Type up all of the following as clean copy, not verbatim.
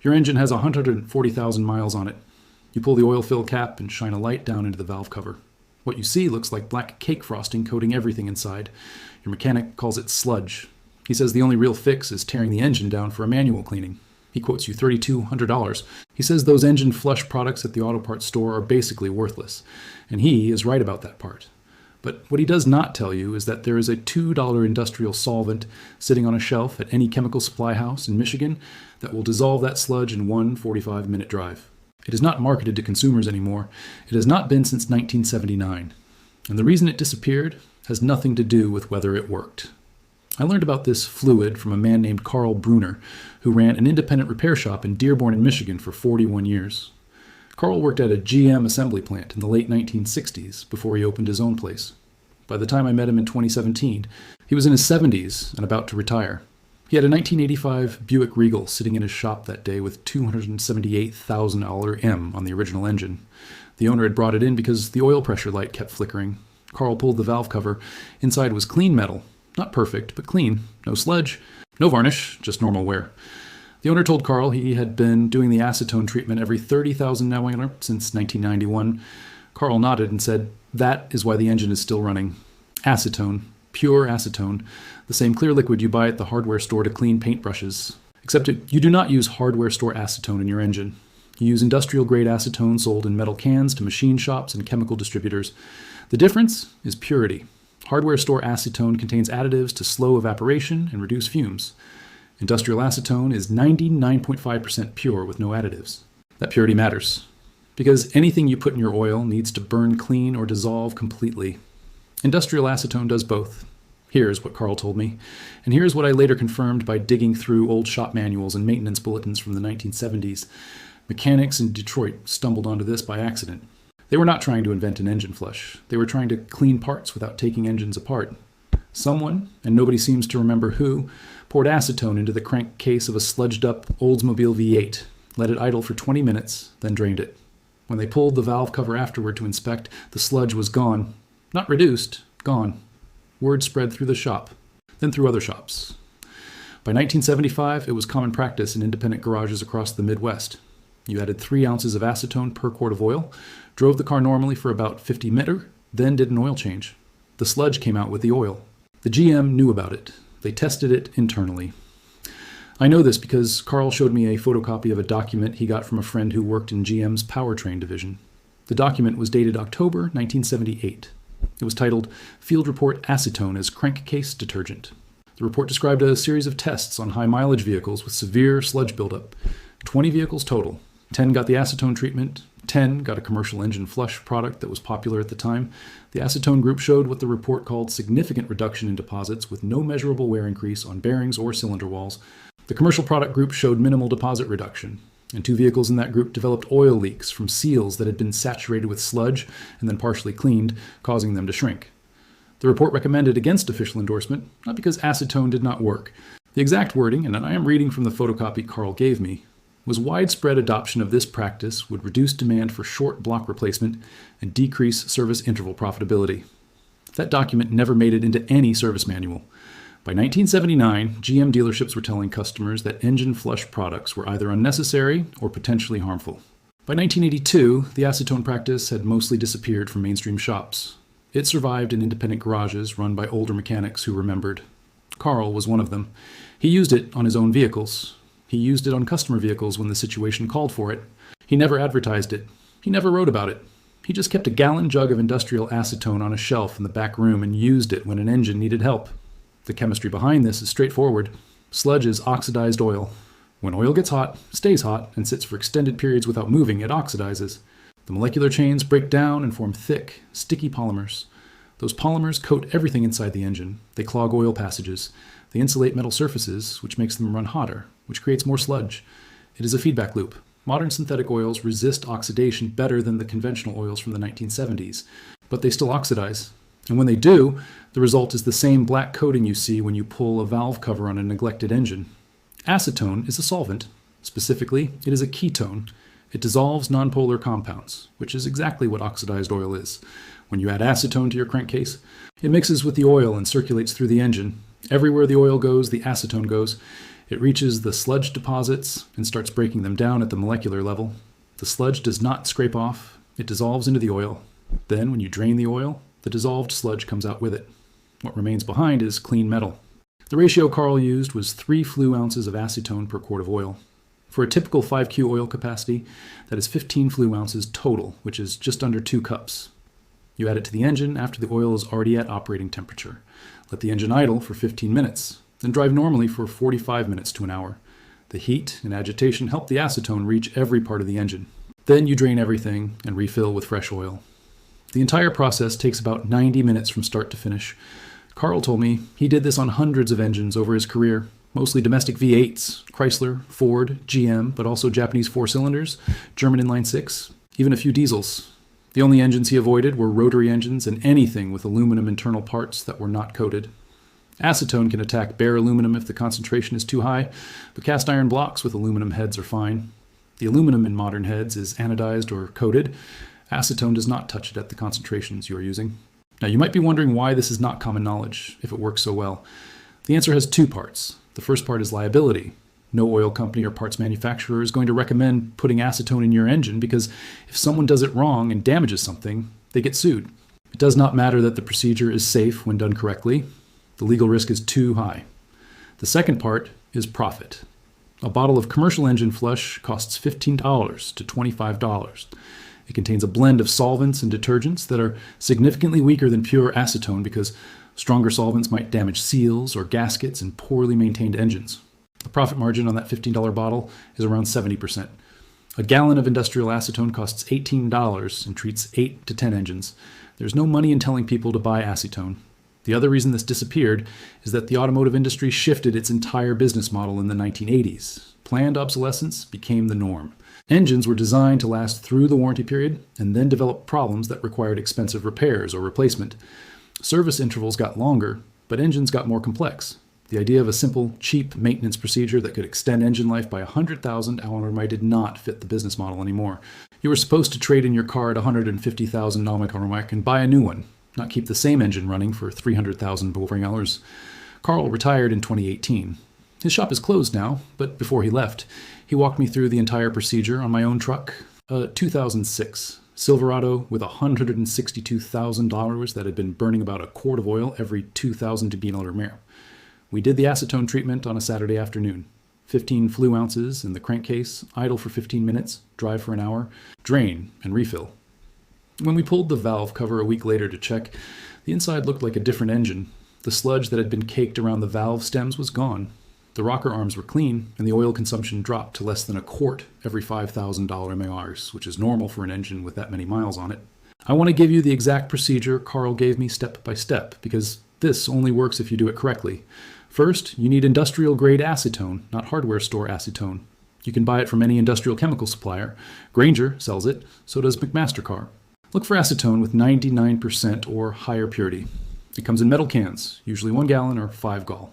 Your engine has 140,000 miles on it. You pull the oil fill cap and shine a light down into the valve cover. What you see looks like black cake frosting coating everything inside. Your mechanic calls it sludge. He says the only real fix is tearing the engine down for a manual cleaning. He quotes you $3,200. He says those engine flush products at the auto parts store are basically worthless, and he is right about that part. But what he does not tell you is that there is a $2 industrial solvent sitting on a shelf at any chemical supply house in Michigan that will dissolve that sludge in one 45-minute drive. It is not marketed to consumers anymore. It has not been since 1979. And the reason it disappeared has nothing to do with whether it worked. I learned about this fluid from a man named Carl Bruner, who ran an independent repair shop in Dearborn in Michigan for 41 years. Carl worked at a GM assembly plant in the late 1960s before he opened his own place. By the time I met him in 2017, he was in his 70s and about to retire. He had a 1985 Buick Regal sitting in his shop that day with $278,000 M on the original engine. The owner had brought it in because the oil pressure light kept flickering. Carl pulled the valve cover. Inside was clean metal. Not perfect, but clean. No sludge, no varnish, just normal wear. The owner told Carl he had been doing the acetone treatment every 30,000 mile since 1991. Carl nodded and said, "That is why the engine is still running. Acetone, pure acetone, the same clear liquid you buy at the hardware store to clean paintbrushes. Except you do not use hardware store acetone in your engine. You use industrial-grade acetone sold in metal cans to machine shops and chemical distributors. The difference is purity. Hardware store acetone contains additives to slow evaporation and reduce fumes. Industrial acetone is 99.5% pure with no additives. That purity matters, because anything you put in your oil needs to burn clean or dissolve completely. Industrial acetone does both. Here's what Carl told me, and here's what I later confirmed by digging through old shop manuals and maintenance bulletins from the 1970s. Mechanics in Detroit stumbled onto this by accident. They were not trying to invent an engine flush. They were trying to clean parts without taking engines apart. Someone, and nobody seems to remember who, poured acetone into the crankcase of a sludged-up Oldsmobile V8, let it idle for 20 minutes, then drained it. When they pulled the valve cover afterward to inspect, the sludge was gone. Not reduced, gone. Word spread through the shop, then through other shops. By 1975, it was common practice in independent garages across the Midwest. You added 3 ounces of acetone per quart of oil, drove the car normally for about 50 meters, then did an oil change. The sludge came out with the oil. The GM knew about it. They tested it internally. I know this because Carl showed me a photocopy of a document he got from a friend who worked in GM's powertrain division. The document was dated October 1978. It was titled Field Report Acetone as Crankcase Detergent. The report described a series of tests on high-mileage vehicles with severe sludge buildup. 20 vehicles total. 10 got the acetone treatment. 10 got a commercial engine flush product that was popular at the time. The acetone group showed what the report called significant reduction in deposits with no measurable wear increase on bearings or cylinder walls. The commercial product group showed minimal deposit reduction. And 2 vehicles in that group developed oil leaks from seals that had been saturated with sludge and then partially cleaned, causing them to shrink. The report recommended against official endorsement, not because acetone did not work. The exact wording, and I am reading from the photocopy Carl gave me, was widespread adoption of this practice would reduce demand for short block replacement and decrease service interval profitability. That document never made it into any service manual. By 1979, GM dealerships were telling customers that engine flush products were either unnecessary or potentially harmful. By 1982, the acetone practice had mostly disappeared from mainstream shops. It survived in independent garages run by older mechanics who remembered. Carl was one of them. He used it on his own vehicles. He used it on customer vehicles when the situation called for it. He never advertised it. He never wrote about it. He just kept a gallon jug of industrial acetone on a shelf in the back room and used it when an engine needed help. The chemistry behind this is straightforward. Sludge is oxidized oil. When oil gets hot, stays hot, and sits for extended periods without moving, it oxidizes. The molecular chains break down and form thick, sticky polymers. Those polymers coat everything inside the engine. They clog oil passages. They insulate metal surfaces, which makes them run hotter, which creates more sludge. It is a feedback loop. Modern synthetic oils resist oxidation better than the conventional oils from the 1970s, but they still oxidize. And when they do, the result is the same black coating you see when you pull a valve cover on a neglected engine. Acetone is a solvent. Specifically, it is a ketone. It dissolves nonpolar compounds, which is exactly what oxidized oil is. When you add acetone to your crankcase, it mixes with the oil and circulates through the engine. Everywhere the oil goes, the acetone goes. It reaches the sludge deposits and starts breaking them down at the molecular level. The sludge does not scrape off. It dissolves into the oil. Then, when you drain the oil, the dissolved sludge comes out with it. What remains behind is clean metal. The ratio Carl used was 3 flue ounces of acetone per quart of oil. For a typical 5Q oil capacity, that is 15 flue ounces total, which is just under 2 cups. You add it to the engine after the oil is already at operating temperature. Let the engine idle for 15 minutes, then drive normally for 45 minutes to an hour. The heat and agitation help the acetone reach every part of the engine. Then you drain everything and refill with fresh oil. The entire process takes about 90 minutes from start to finish. Carl told me he did this on hundreds of engines over his career, mostly domestic V8s, Chrysler, Ford, GM, but also Japanese 4-cylinders, German inline-6, even a few diesels. The only engines he avoided were rotary engines and anything with aluminum internal parts that were not coated. Acetone can attack bare aluminum if the concentration is too high, but cast iron blocks with aluminum heads are fine. The aluminum in modern heads is anodized or coated. Acetone does not touch it at the concentrations you are using. Now, you might be wondering why this is not common knowledge, if it works so well. The answer has 2 parts. The first part is liability. No oil company or parts manufacturer is going to recommend putting acetone in your engine because if someone does it wrong and damages something, they get sued. It does not matter that the procedure is safe when done correctly. The legal risk is too high. The second part is profit. A bottle of commercial engine flush costs $15 to $25. It contains a blend of solvents and detergents that are significantly weaker than pure acetone because stronger solvents might damage seals or gaskets in poorly maintained engines. The profit margin on that $15 bottle is around 70%. A gallon of industrial acetone costs $18 and treats 8 to 10 engines. There's no money in telling people to buy acetone. The other reason this disappeared is that the automotive industry shifted its entire business model in the 1980s. Planned obsolescence became the norm. Engines were designed to last through the warranty period and then develop problems that required expensive repairs or replacement. Service intervals got longer, but engines got more complex. The idea of a simple, cheap maintenance procedure that could extend engine life by 100,000 hour did not fit the business model anymore. You were supposed to trade in your car at 150,000 hour and buy a new one, not keep the same engine running for 300,000 boring hours. Carl retired in 2018. His shop is closed now, but before he left, he walked me through the entire procedure on my own truck, a 2006 Silverado with $162,000 that had been burning about a quart of oil every 2,000 to be mer. We did the acetone treatment on a Saturday afternoon. 15 flue ounces in the crankcase, idle for 15 minutes, drive for an hour, drain, and refill. When we pulled the valve cover a week later to check, the inside looked like a different engine. The sludge that had been caked around the valve stems was gone. The rocker arms were clean, and the oil consumption dropped to less than a quart every 5,000 MARs, which is normal for an engine with that many miles on it. I want to give you the exact procedure Carl gave me step by step, because this only works if you do it correctly. First, you need industrial-grade acetone, not hardware store acetone. You can buy it from any industrial chemical supplier. Grainger sells it, so does McMaster-Carr. Look for acetone with 99% or higher purity. It comes in metal cans, usually 1 gallon or 5 gall.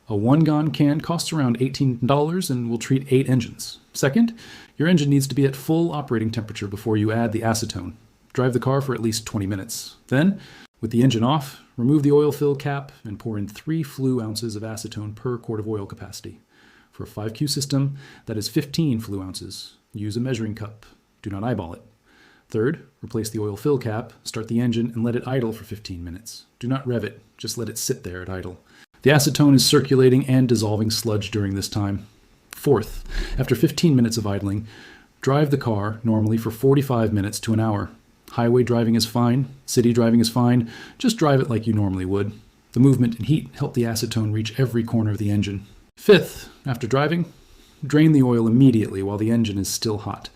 A 1-gallon can costs around $18 and will treat 8 engines. Second, your engine needs to be at full operating temperature before you add the acetone. Drive the car for at least 20 minutes. Then, with the engine off, remove the oil fill cap and pour in 3 flue ounces of acetone per quart of oil capacity. For a 5Q system, that is 15 flue ounces. Use a measuring cup. Do not eyeball it. Third, replace the oil fill cap, start the engine, and let it idle for 15 minutes. Do not rev it, just let it sit there at idle. The acetone is circulating and dissolving sludge during this time. Fourth, after 15 minutes of idling, drive the car normally for 45 minutes to an hour. Highway driving is fine, city driving is fine, just drive it like you normally would. The movement and heat help the acetone reach every corner of the engine. Fifth, after driving, drain the oil immediately while the engine is still hot.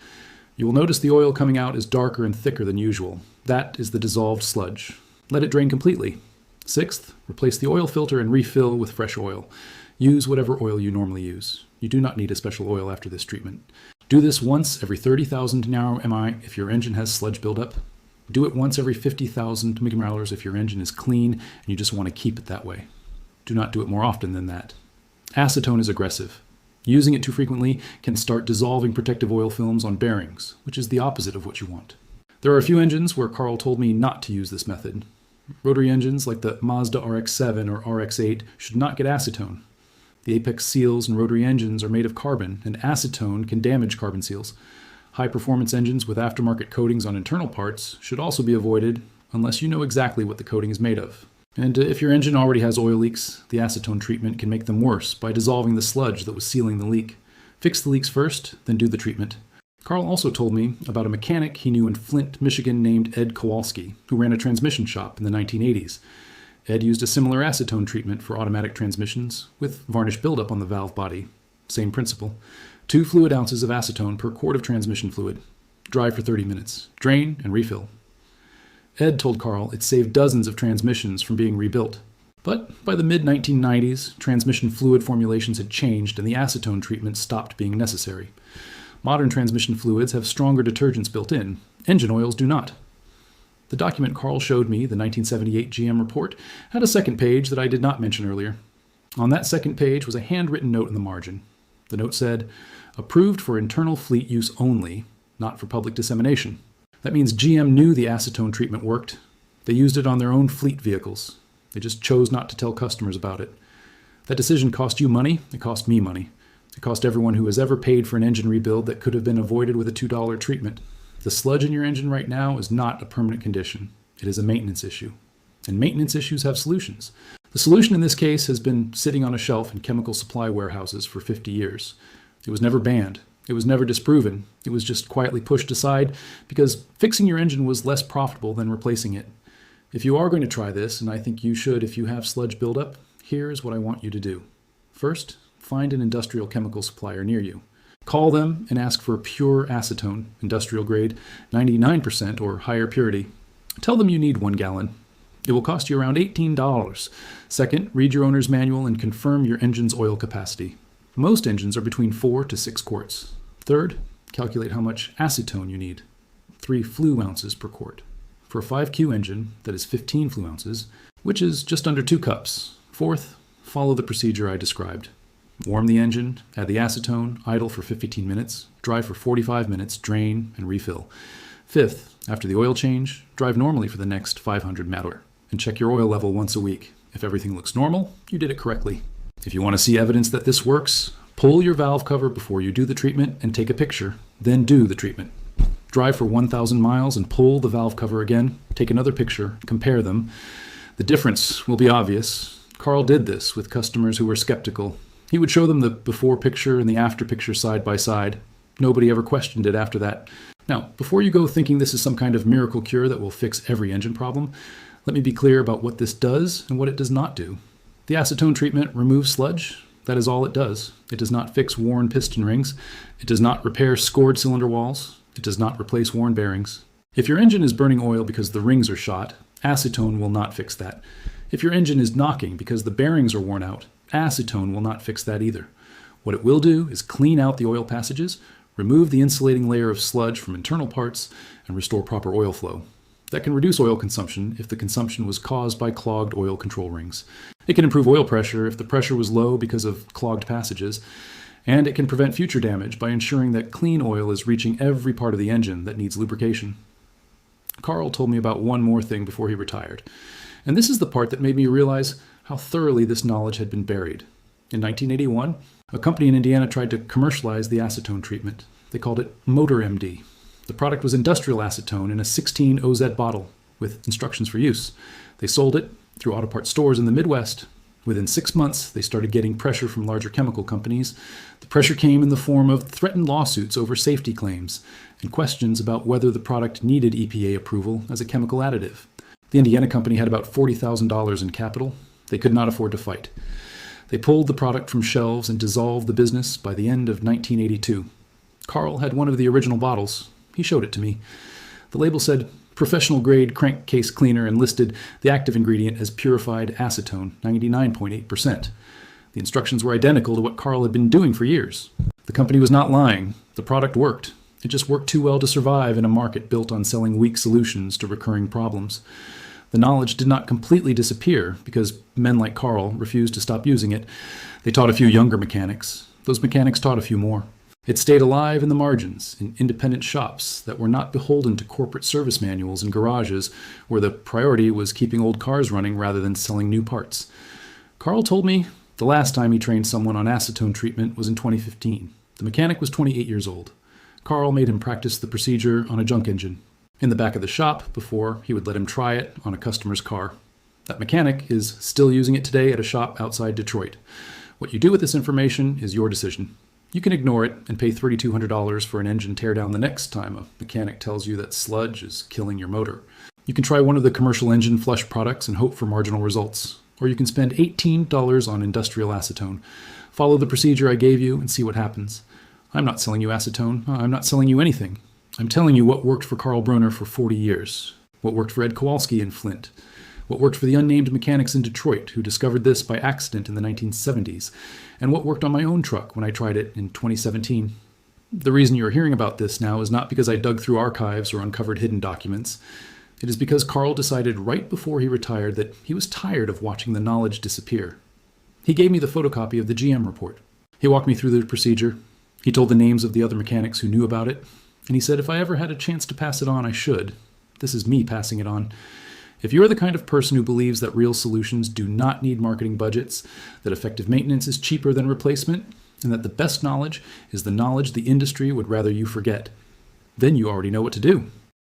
You will notice the oil coming out is darker and thicker than usual. That is the dissolved sludge. Let it drain completely. Sixth, replace the oil filter and refill with fresh oil. Use whatever oil you normally use. You do not need a special oil after this treatment. Do this once every 30,000 MI if your engine has sludge buildup. Do it once every 50,000 micromolar if your engine is clean and you just want to keep it that way. Do not do it more often than that. Acetone is aggressive. Using it too frequently can start dissolving protective oil films on bearings, which is the opposite of what you want. There are a few engines where Carl told me not to use this method. Rotary engines like the Mazda RX-7 or RX-8 should not get acetone. The apex seals and rotary engines are made of carbon, and acetone can damage carbon seals. High-performance engines with aftermarket coatings on internal parts should also be avoided unless you know exactly what the coating is made of. And if your engine already has oil leaks, the acetone treatment can make them worse by dissolving the sludge that was sealing the leak. Fix the leaks first, then do the treatment. Carl also told me about a mechanic he knew in Flint, Michigan named Ed Kowalski, who ran a transmission shop in the 1980s. Ed used a similar acetone treatment for automatic transmissions with varnish buildup on the valve body. Same principle. 2 fluid ounces of acetone per quart of transmission fluid. Dry for 30 minutes. Drain and refill. Ed told Carl it saved dozens of transmissions from being rebuilt. But by the mid-1990s, transmission fluid formulations had changed and the acetone treatment stopped being necessary. Modern transmission fluids have stronger detergents built in. Engine oils do not. The document Carl showed me, the 1978 GM report, had a second page that I did not mention earlier. On that second page was a handwritten note in the margin. The note said, "Approved for internal fleet use only, not for public dissemination." That means GM knew the acetone treatment worked. They used it on their own fleet vehicles. They just chose not to tell customers about it. That decision cost you money. It cost me money. It cost everyone who has ever paid for an engine rebuild that could have been avoided with a $2 treatment. The sludge in your engine right now is not a permanent condition. It is a maintenance issue. And maintenance issues have solutions. The solution in this case has been sitting on a shelf in chemical supply warehouses for 50 years. It was never banned. It was never disproven. It was just quietly pushed aside because fixing your engine was less profitable than replacing it. If you are going to try this, and I think you should if you have sludge buildup, here's what I want you to do. First, find an industrial chemical supplier near you. Call them and ask for pure acetone, industrial grade, 99% or higher purity. Tell them you need 1 gallon. It will cost you around $18. Second, read your owner's manual and confirm your engine's oil capacity. Most engines are between 4 to 6 quarts. Third, calculate how much acetone you need. 3 flue ounces per quart. For a 5Q engine, that is 15 flue ounces, which is just under 2 cups. Fourth, follow the procedure I described. Warm the engine, add the acetone, idle for 15 minutes, dry for 45 minutes, drain, and refill. Fifth, after the oil change, drive normally for the next 500 mat-hour, and check your oil level once a week. If everything looks normal, you did it correctly. If you want to see evidence that this works, pull your valve cover before you do the treatment and take a picture, then do the treatment. Drive for 1,000 miles and pull the valve cover again, take another picture, compare them. The difference will be obvious. Carl did this with customers who were skeptical. He would show them the before picture and the after picture side by side. Nobody ever questioned it after that. Now, before you go thinking this is some kind of miracle cure that will fix every engine problem, let me be clear about what this does and what it does not do. The acetone treatment removes sludge. That is all it does. It does not fix worn piston rings. It does not repair scored cylinder walls. It does not replace worn bearings. If your engine is burning oil because the rings are shot, acetone will not fix that. If your engine is knocking because the bearings are worn out, acetone will not fix that either. What it will do is clean out the oil passages, remove the insulating layer of sludge from internal parts, and restore proper oil flow. That can reduce oil consumption if the consumption was caused by clogged oil control rings. It can improve oil pressure if the pressure was low because of clogged passages, and it can prevent future damage by ensuring that clean oil is reaching every part of the engine that needs lubrication. Carl told me about one more thing before he retired, and this is the part that made me realize how thoroughly this knowledge had been buried. In 1981, a company in Indiana tried to commercialize the acetone treatment. They called it Motor MD. The product was industrial acetone in a 16 OZ bottle with instructions for use. They sold it through auto parts stores in the Midwest. Within 6 months, they started getting pressure from larger chemical companies. The pressure came in the form of threatened lawsuits over safety claims and questions about whether the product needed EPA approval as a chemical additive. The Indiana company had about $40,000 in capital. They could not afford to fight. They pulled the product from shelves and dissolved the business by the end of 1982. Carl had one of the original bottles. He showed it to me. The label said, "Professional grade crankcase cleaner," and listed the active ingredient as purified acetone, 99.8%. The instructions were identical to what Carl had been doing for years. The company was not lying. The product worked. It just worked too well to survive in a market built on selling weak solutions to recurring problems. The knowledge did not completely disappear because men like Carl refused to stop using it. They taught a few younger mechanics. Those mechanics taught a few more. It stayed alive in the margins, in independent shops that were not beholden to corporate service manuals and garages where the priority was keeping old cars running rather than selling new parts. Carl told me The last time he trained someone on acetone treatment was in 2015. The mechanic was 28 years old. Carl made him practice the procedure on a junk engine in the back of the shop before he would let him try it on a customer's car. That mechanic is still using it today at a shop outside Detroit. What you do with this information is your decision. You can ignore it and pay $3,200 for an engine teardown the next time a mechanic tells you that sludge is killing your motor. You can try one of the commercial engine flush products and hope for marginal results. Or you can spend $18 on industrial acetone. Follow the procedure I gave you and see what happens. I'm not selling you acetone. I'm not selling you anything. I'm telling you what worked for Carl Bruner for 40 years. What worked for Ed Kowalski in Flint. What worked for the unnamed mechanics in Detroit who discovered this by accident in the 1970s. And what worked on my own truck when I tried it in 2017. The reason you're hearing about this now is not because I dug through archives or uncovered hidden documents. It is because Carl decided right before he retired that he was tired of watching the knowledge disappear. He gave me the photocopy of the GM report. He walked me through the procedure. He told the names of the other mechanics who knew about it. And he said if I ever had a chance to pass it on, I should. This is me passing it on. If you're the kind of person who believes that real solutions do not need marketing budgets, that effective maintenance is cheaper than replacement, and that the best knowledge is the knowledge the industry would rather you forget, then you already know what to do.